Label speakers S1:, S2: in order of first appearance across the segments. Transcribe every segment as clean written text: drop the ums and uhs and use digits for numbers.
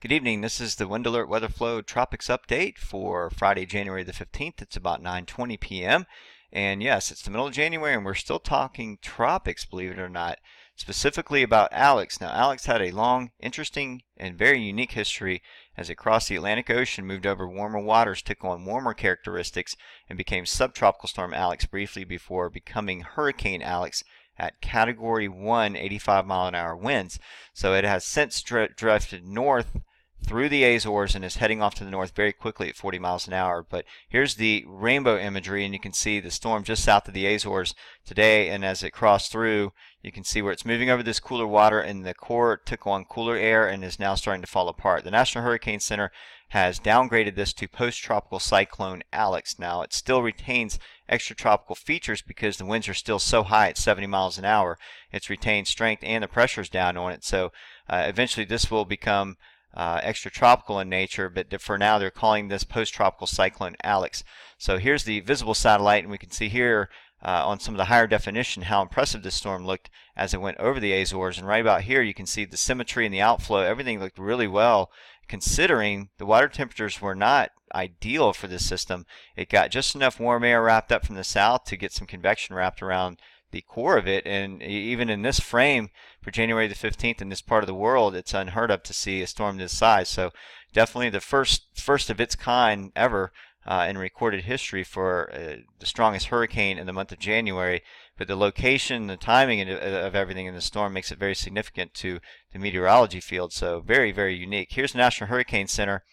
S1: Good evening. This is the WindAlert Weather Flow Tropics update for Friday, January the 15th. It's about 9:20 p.m. And yes, it's the middle of January and we're still talking tropics, believe it or not, specifically about Alex. Now, Alex had a long, interesting, and very unique history as it crossed the Atlantic Ocean, moved over warmer waters, took on warmer characteristics, and became subtropical storm Alex briefly before becoming Hurricane Alex at Category 1, 85-mile-an-hour winds. So it has since drifted north through the Azores and is heading off to the north very quickly at 40 miles an hour. But here's the rainbow imagery, and you can see the storm just south of the Azores today, and as it crossed through, you can see where it's moving over this cooler water, and the core took on cooler air and is now starting to fall apart. The National Hurricane Center has downgraded this to post-tropical cyclone Alex. Now, it still retains extratropical features because the winds are still so high at 70 miles an hour. It's retained strength and the pressure's down on it. So eventually this will become extratropical in nature, but for now they're calling this post-tropical cyclone Alex. So here's the visible satellite, and we can see here on some of the higher definition how impressive this storm looked as it went over the Azores. And right about here you can see the symmetry and the outflow. Everything looked really well considering the water temperatures were not ideal for this system. It got just enough warm air wrapped up from the south to get some convection wrapped around the core of it, and even in this frame for January the 15th in this part of the world, it's unheard of to see a storm this size. So definitely the first of its kind ever in recorded history for the strongest hurricane in the month of January. But the location, the timing of everything in the storm makes it very significant to the meteorology field. So very, very unique. Here's the National Hurricane Center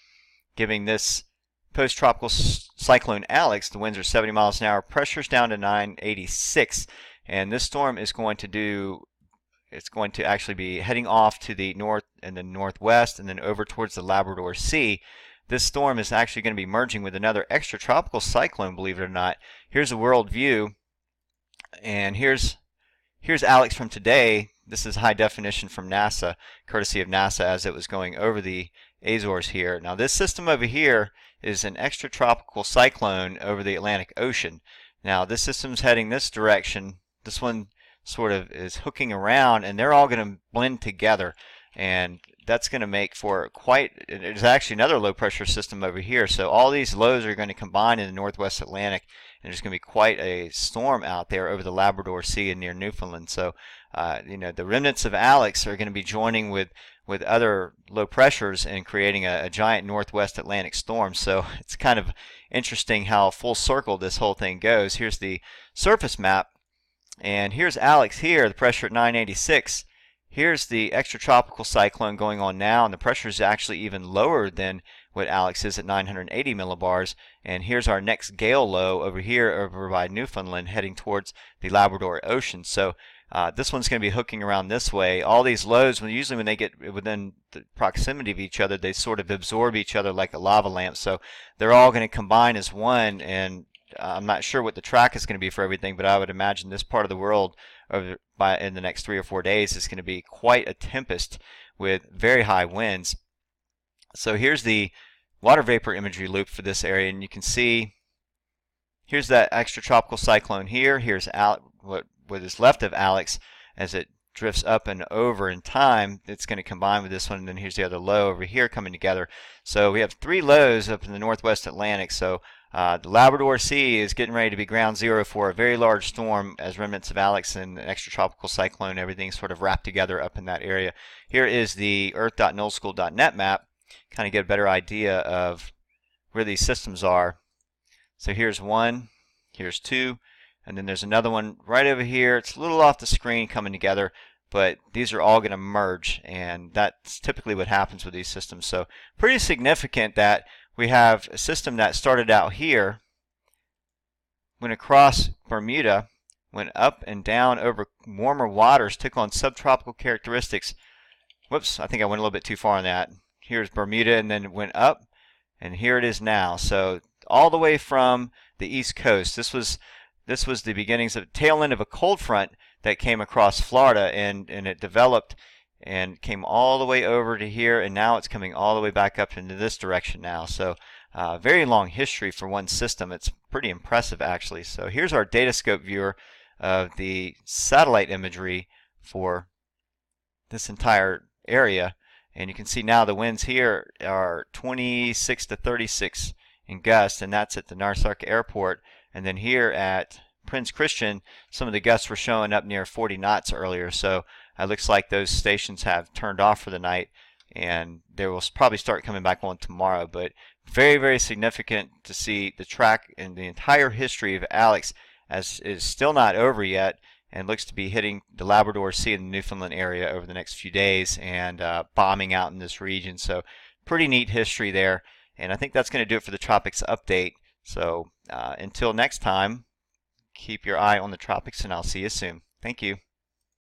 S1: giving this post-tropical cyclone Alex. The winds are 70 miles an hour. Pressure's down to 986. And this storm is going to actually be heading off to the north and the northwest and then over towards the Labrador Sea. This storm is actually going to be merging with another extratropical cyclone, believe it or not. Here's a world view, and here's Alex from today. This is high definition from NASA, courtesy of NASA, as it was going over the Azores here. Now this system over here is an extratropical cyclone over the Atlantic Ocean. Now this system's heading this direction. This one sort of is hooking around, and they're all going to blend together, and that's going to make for there's actually another low pressure system over here. So all these lows are going to combine in the northwest Atlantic, and there's going to be quite a storm out there over the Labrador Sea and near Newfoundland. So the remnants of Alex are going to be joining with other low pressures and creating a giant northwest Atlantic storm. So it's kind of interesting how full circle this whole thing goes. Here's the surface map. And here's Alex here, the pressure at 986. Here's the extratropical cyclone going on now, and the pressure is actually even lower than what Alex is at 980 millibars. And here's our next gale low over here over by Newfoundland heading towards the Labrador Ocean. So this one's going to be hooking around this way. All these lows, usually when they get within the proximity of each other, they sort of absorb each other like a lava lamp. So they're all going to combine as one, and I'm not sure what the track is going to be for everything, but I would imagine this part of the world in the next 3 or 4 days is going to be quite a tempest with very high winds. So here's the water vapor imagery loop for this area, and you can see here's that extratropical cyclone here. Here's what is left of Alex as it drifts up and over in time. It's going to combine with this one, and then here's the other low over here coming together. So we have 3 lows up in the northwest Atlantic. So the Labrador Sea is getting ready to be ground zero for a very large storm as remnants of Alex and an extratropical cyclone, everything sort of wrapped together up in that area. Here is the earth.nilschool.net map, kind of get a better idea of where these systems are. So here's 1, here's 2, and then there's another one right over here. It's a little off the screen coming together, but these are all going to merge, and that's typically what happens with these systems. So pretty significant that we have a system that started out here, went across Bermuda, went up and down over warmer waters, took on subtropical characteristics. Whoops, I think I went a little bit too far on that. Here's Bermuda, and then it went up, and here it is now. So all the way from the East Coast. This was the beginnings of tail end of a cold front that came across Florida, and it developed and came all the way over to here, and now it's coming all the way back up into this direction now. So very long history for one system. It's pretty impressive actually. So here's our Datascope viewer of the satellite imagery for this entire area, And you can see now the winds here are 26 to 36 in gusts, and that's at the Narsarka Airport. And then here at Prince Christian, some of the gusts were showing up near 40 knots earlier. So it looks like those stations have turned off for the night, and they will probably start coming back on tomorrow. But very, very significant to see the track and the entire history of Alex, as is still not over yet, and looks to be hitting the Labrador Sea and the Newfoundland area over the next few days and bombing out in this region. So pretty neat history there. And I think that's going to do it for the Tropics update. So until next time, keep your eye on the tropics, and I'll see you soon. Thank you.